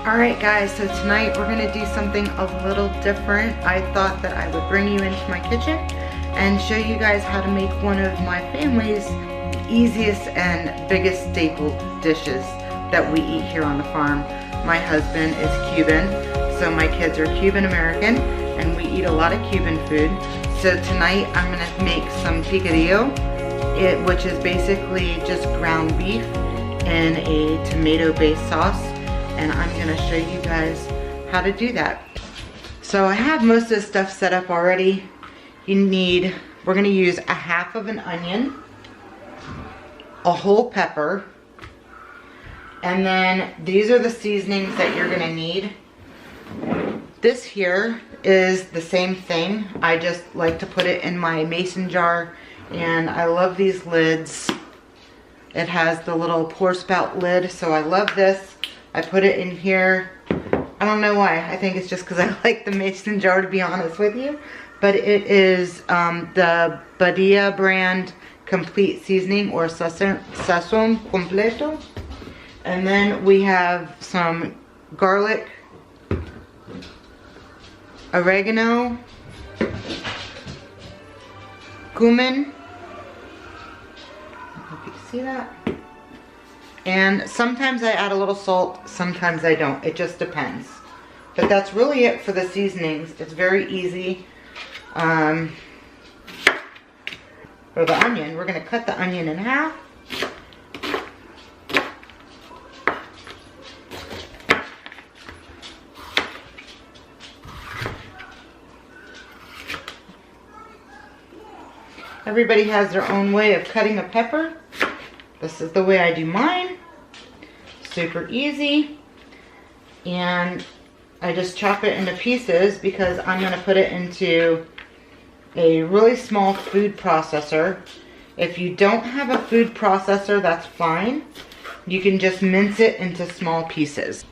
Alright guys, so tonight we're gonna do something a little different. I thought that I would bring you into my kitchen and show you guys how to make one of my family's easiest and biggest staple dishes that we eat here on the farm. My husband is Cuban, so my kids are Cuban American, and we eat a lot of Cuban food. So tonight I'm gonna make some picadillo, which is basically just ground beef in a tomato-based sauce. And I'm gonna show you guys how to do that. So I have most of the stuff set up already. We're gonna use a half of an onion, a whole pepper, and then these are the seasonings that you're gonna need. This here is the same thing. I just like to put it in my mason jar, and I love these lids. It has the little pour spout lid, so I love this. I put it in here. I don't know why. I think it's just because I like the mason jar, to be honest with you. But it is the Badia brand complete seasoning, or sazon completo. And then we have some garlic, oregano, cumin. I hope you can see that. And sometimes I add a little salt, sometimes I don't. It just depends. But that's really it for the seasonings. It's very easy. For the onion, we're gonna cut the onion in half. Everybody has their own way of cutting a pepper. This is the way I do mine. Super easy. And I just chop it into pieces because I'm gonna put it into a really small food processor. If you don't have a food processor, that's fine. You can just mince it into small pieces.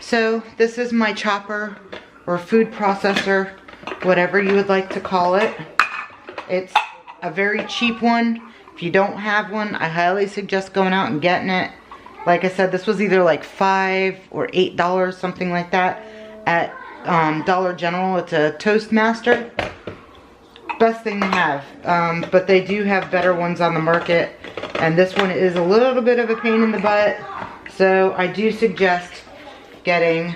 So this is my chopper or food processor, whatever you would like to call it. It's a very cheap one. If you don't have one, I highly suggest going out and getting it. Like I said, this was either like $5 or $8, something like that, at Dollar General. It's a Toastmaster. Best thing to have. But they do have better ones on the market. And this one is a little bit of a pain in the butt. So I do suggest getting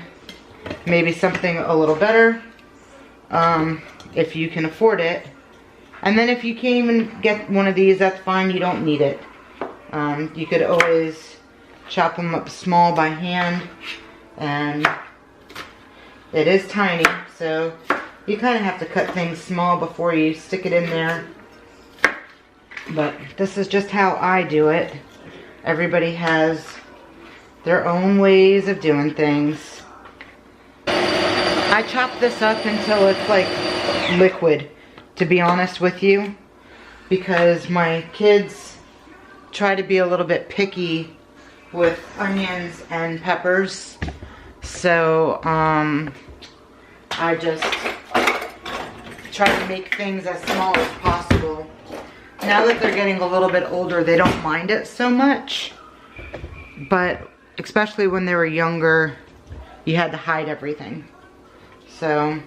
maybe something a little better, if you can afford it. And then if you can't even get one of these, that's fine. You don't need it. You could always chop them up small by hand. And it is tiny, so you kind of have to cut things small before you stick it in there. But this is just how I do it. Everybody has their own ways of doing things. I chop this up until it's like liquid, to be honest with you, because my kids try to be a little bit picky with onions and peppers. So I just try to make things as small as possible. Now that they're getting a little bit older, they don't mind it so much, but especially when they were younger, you had to hide everything. So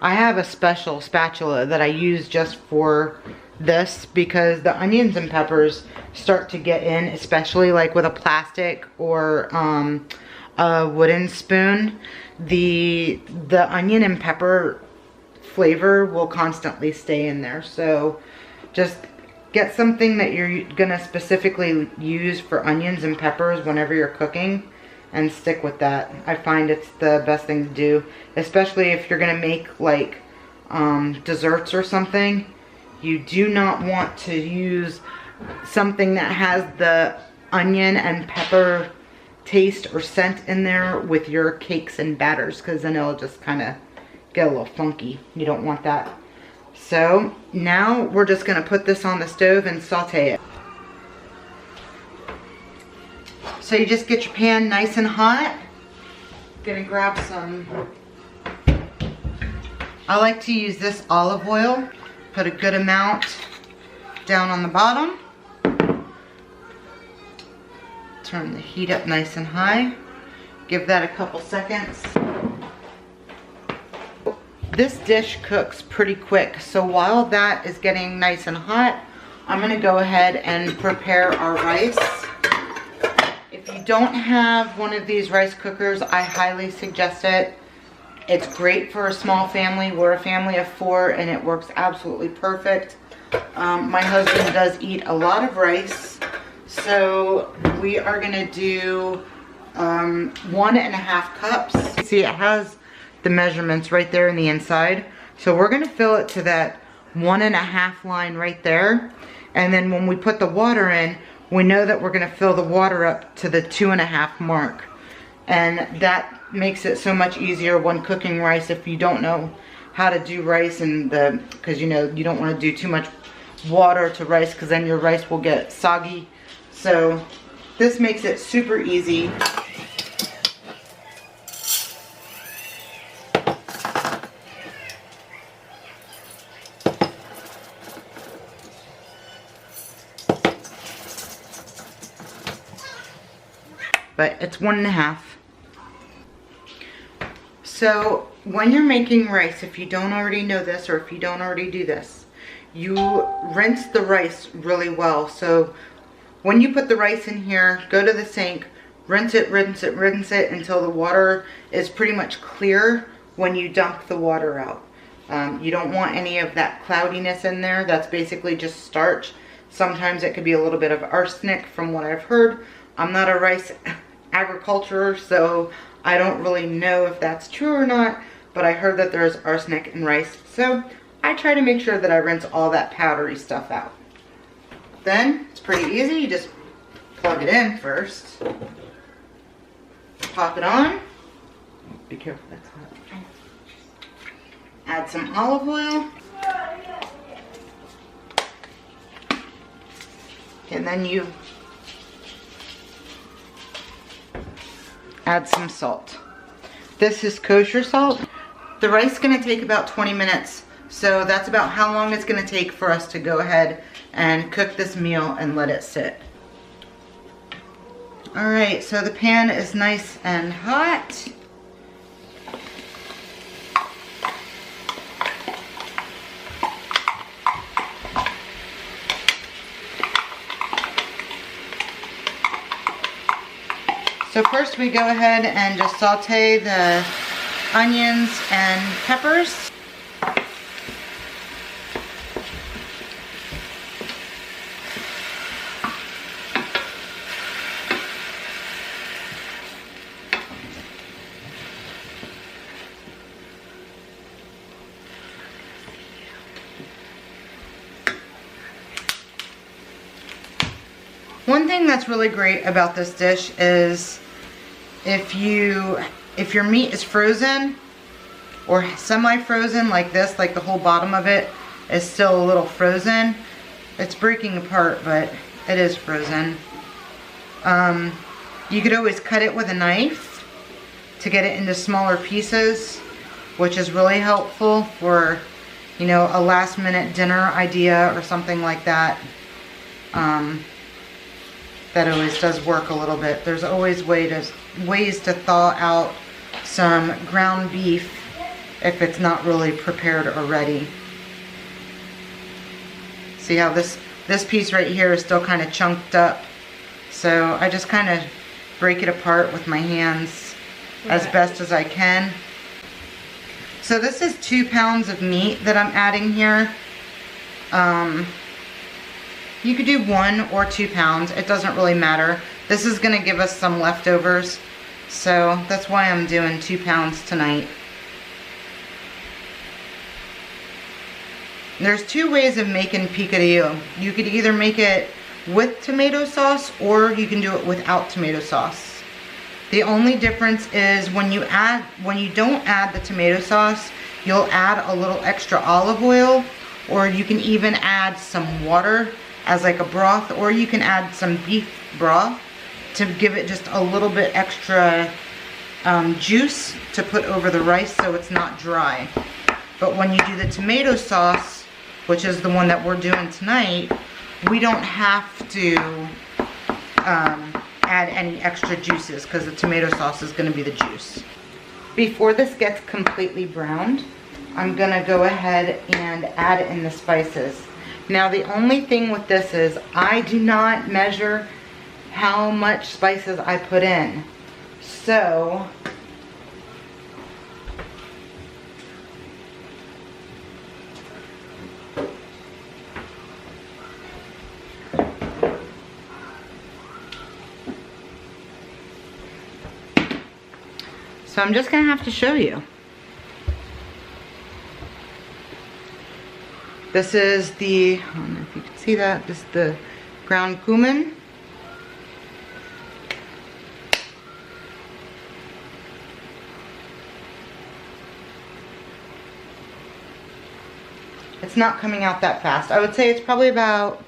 I have a special spatula that I use just for this, because the onions and peppers start to get in, especially like with a plastic or a wooden spoon. The onion and pepper flavor will constantly stay in there. So just get something that you're gonna specifically use for onions and peppers whenever you're cooking, and stick with that. I find it's the best thing to do, especially if you're gonna make like desserts or something. You do not want to use something that has the onion and pepper taste or scent in there with your cakes and batters, because then it'll just kind of get a little funky. You don't want that. So now we're just gonna put this on the stove and saute it. So you just get your pan nice and hot. Gonna grab some, I like to use this olive oil. Put a good amount down on the bottom. Turn the heat up nice and high. Give that a couple seconds. This dish cooks pretty quick, so while that is getting nice and hot, I'm gonna go ahead and prepare our rice. If you don't have one of these rice cookers, I highly suggest it. It's great for a small family. We're a family of 4 and it works absolutely perfect. My husband does eat a lot of rice, so we are gonna do 1.5 cups. See, it has the measurements right there in the inside. So we're gonna fill it to that 1.5 line right there. And then when we put the water in, we know that we're gonna fill the water up to the 2.5 mark. And that makes it so much easier when cooking rice if you don't know how to do rice, and because you know you don't want to do too much water to rice because then your rice will get soggy. So this makes it super easy. But it's 1.5. So when you're making rice, if you don't already know this, or if you don't already do this, you rinse the rice really well. So when you put the rice in here, go to the sink, rinse it, rinse it, rinse it until the water is pretty much clear when you dump the water out. You don't want any of that cloudiness in there. That's basically just starch. Sometimes it could be a little bit of arsenic from what I've heard. I'm not a rice agriculturer, so I don't really know if that's true or not, but I heard that there's arsenic in rice, so I try to make sure that I rinse all that powdery stuff out. Then it's pretty easy. You just plug it in first, pop it on. Be careful, that's hot. Add some olive oil, and then you add some salt. This is kosher salt. The rice is gonna take about 20 minutes. So that's about how long it's gonna take for us to go ahead and cook this meal and let it sit. All right, so the pan is nice and hot. So first we go ahead and just saute the onions and peppers. One thing that's really great about this dish is if your meat is frozen or semi-frozen like this, like the whole bottom of it is still a little frozen. It's breaking apart, but it is frozen. You could always cut it with a knife to get it into smaller pieces, which is really helpful for, you know, a last minute dinner idea or something like that. That always does work a little bit. There's always ways to thaw out some ground beef if it's not really prepared or ready. See how this piece right here is still kind of chunked up. So I just kind of break it apart with my hands as best as I can. So this is 2 pounds of meat that I'm adding here. You could do 1 or 2 pounds. It doesn't really matter. This is going to give us some leftovers. So that's why I'm doing 2 pounds tonight. There's 2 ways of making picadillo. You could either make it with tomato sauce or you can do it without tomato sauce. The only difference is when you don't add the tomato sauce, you'll add a little extra olive oil, or you can even add some water as like a broth, or you can add some beef broth to give it just a little bit extra juice to put over the rice so it's not dry. But when you do the tomato sauce, which is the one that we're doing tonight, we don't have to add any extra juices because the tomato sauce is going to be the juice. Before this gets completely browned, I'm going to go ahead and add in the spices. Now the only thing with this is I do not measure how much spices I put in. So I'm just gonna have to show you. This is the, I don't know if you can see that, this is the ground cumin. It's not coming out that fast. I would say it's probably about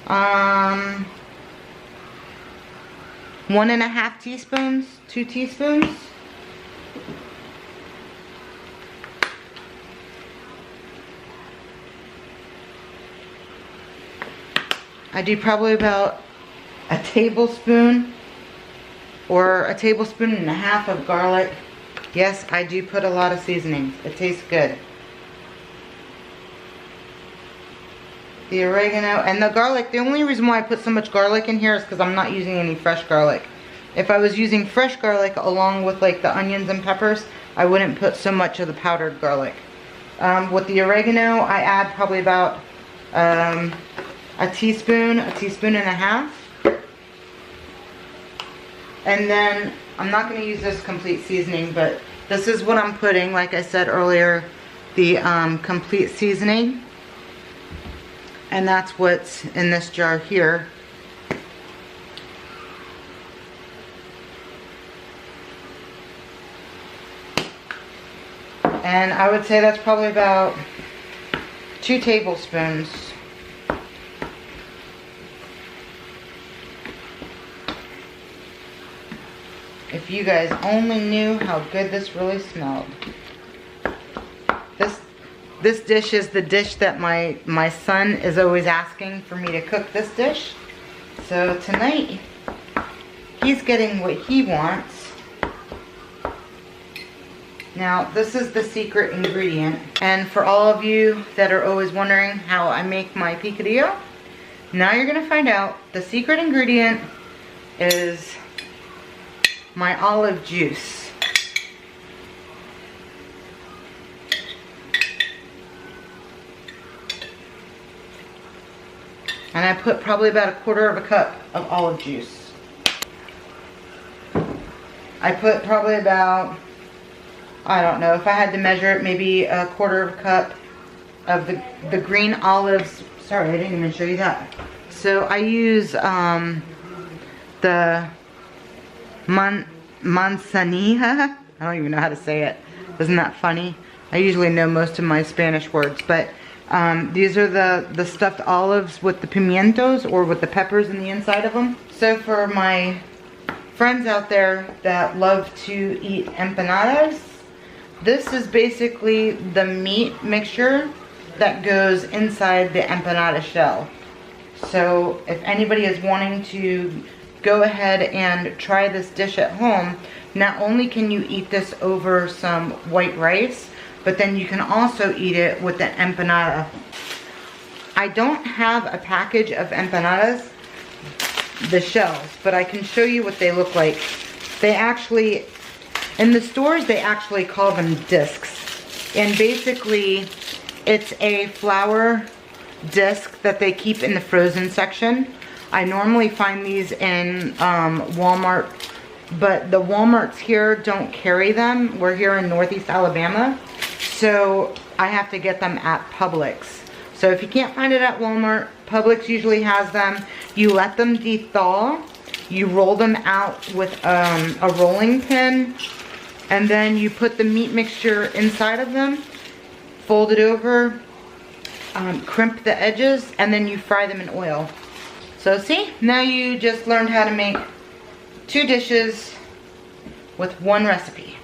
1.5 teaspoons, 2 teaspoons. I do probably about a tablespoon or a tablespoon and a half of garlic. Yes, I do put a lot of seasonings. It tastes good. The oregano and the garlic. The only reason why I put so much garlic in here is because I'm not using any fresh garlic. If I was using fresh garlic along with like the onions and peppers, I wouldn't put so much of the powdered garlic. With the oregano, I add probably about a teaspoon and a half. And then, I'm not going to use this complete seasoning, but this is what I'm putting, like I said earlier, the complete seasoning. And that's what's in this jar here. And I would say that's probably about 2 tablespoons. If you guys only knew how good this really smelled. This dish is the dish that my son is always asking for me to cook this dish. So tonight, he's getting what he wants. Now, this is the secret ingredient. And for all of you that are always wondering how I make my picadillo, now you're gonna find out. The secret ingredient is my olive juice. And I put probably about 1/4 cup of olive juice. I put probably about, I don't know, if I had to measure it, maybe 1/4 cup of the green olives. Sorry, I didn't even show you that. So I use the manzanilla. I don't even know how to say it. Isn't that funny? I usually know most of my Spanish words, but these are the stuffed olives with the pimientos, or with the peppers in the inside of them. So for my friends out there that love to eat empanadas, this is basically the meat mixture that goes inside the empanada shell. So if anybody is wanting to go ahead and try this dish at home, not only can you eat this over some white rice, but then you can also eat it with the empanada. I don't have a package of empanadas, the shells, but I can show you what they look like. They actually, in the stores, they actually call them discs. And basically, it's a flour disc that they keep in the frozen section. I normally find these in Walmart, but the Walmarts here don't carry them. We're here in Northeast Alabama, so I have to get them at Publix. So if you can't find it at Walmart, Publix usually has them. You let them de-thaw, you roll them out with a rolling pin, and then you put the meat mixture inside of them, fold it over, crimp the edges, and then you fry them in oil. So see, now you just learned how to make 2 dishes with 1 recipe.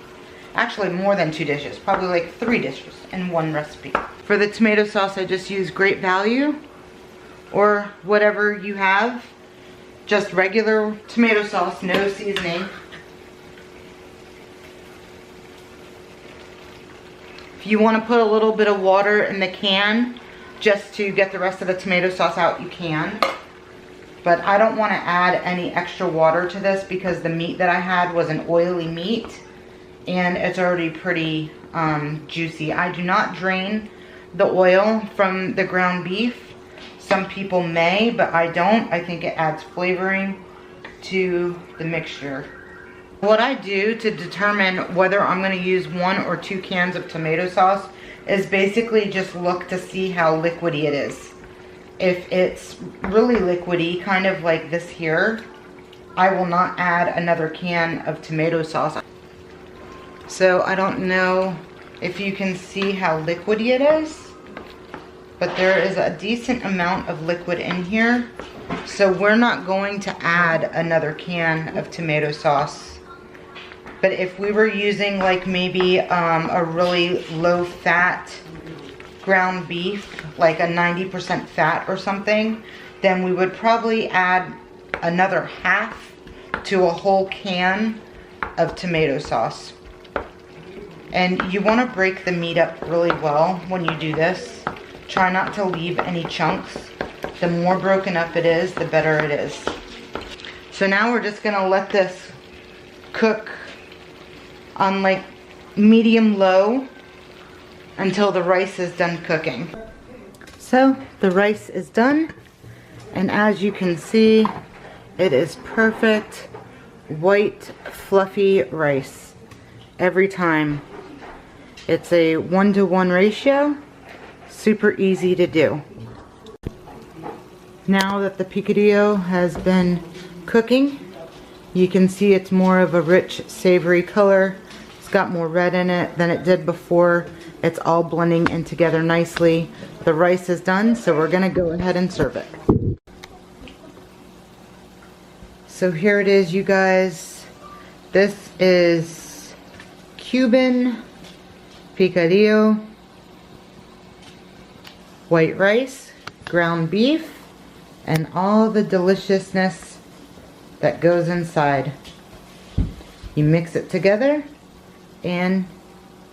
Actually more than 2 dishes, probably like 3 dishes in 1 recipe. For the tomato sauce, I just use Great Value or whatever you have. just regular tomato sauce, no seasoning. If you want to put a little bit of water in the can just to get the rest of the tomato sauce out, you can. But I don't want to add any extra water to this because the meat that I had was an oily meat and it's already pretty juicy. I do not drain the oil from the ground beef. Some people may, but I don't. I think it adds flavoring to the mixture. What I do to determine whether I'm going to use 1 or 2 cans of tomato sauce is basically just look to see how liquidy it is. If it's really liquidy, kind of like this here, I will not add another can of tomato sauce. So I don't know if you can see how liquidy it is, but there is a decent amount of liquid in here. So we're not going to add another can of tomato sauce. But if we were using like maybe a really low fat ground beef, like a 90% fat or something, then we would probably add another half to a whole can of tomato sauce. And you want to break the meat up really well when you do this. Try not to leave any chunks. The more broken up it is, the better it is. So now we're just going to let this cook on like medium low until the rice is done cooking. So the rice is done, and as you can see, it is perfect white fluffy rice every time. It's a 1-to-1 ratio, super easy to do. Now that the picadillo has been cooking, you can see it's more of a rich savory color. It's got more red in it than it did before. It's all blending in together nicely. The rice is done, so we're gonna go ahead and serve it. So here it is, you guys. This is Cuban picadillo, white rice, ground beef, and all the deliciousness that goes inside. You mix it together and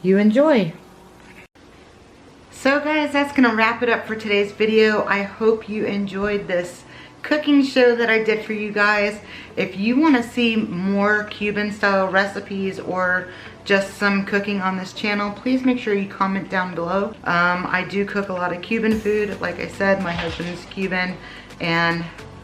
you enjoy. So guys, that's gonna wrap it up for today's video. I hope you enjoyed this cooking show that I did for you guys. If you want to see more Cuban style recipes or just some cooking on this channel, please make sure you comment down below. I do cook a lot of Cuban food. Like I said, my husband's Cuban, and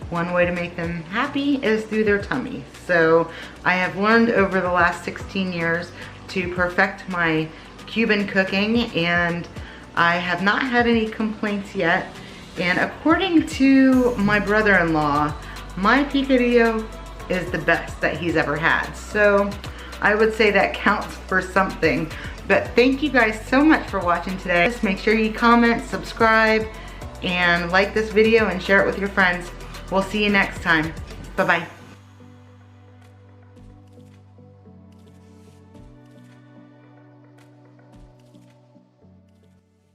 one way to make them happy is through their tummy. So I have learned over the last 16 years to perfect my Cuban cooking, and I have not had any complaints yet. And according to my brother-in-law, my picadillo is the best that he's ever had. So I would say that counts for something. But thank you guys so much for watching today. Just make sure you comment, subscribe, and like this video and share it with your friends. We'll see you next time. Bye-bye.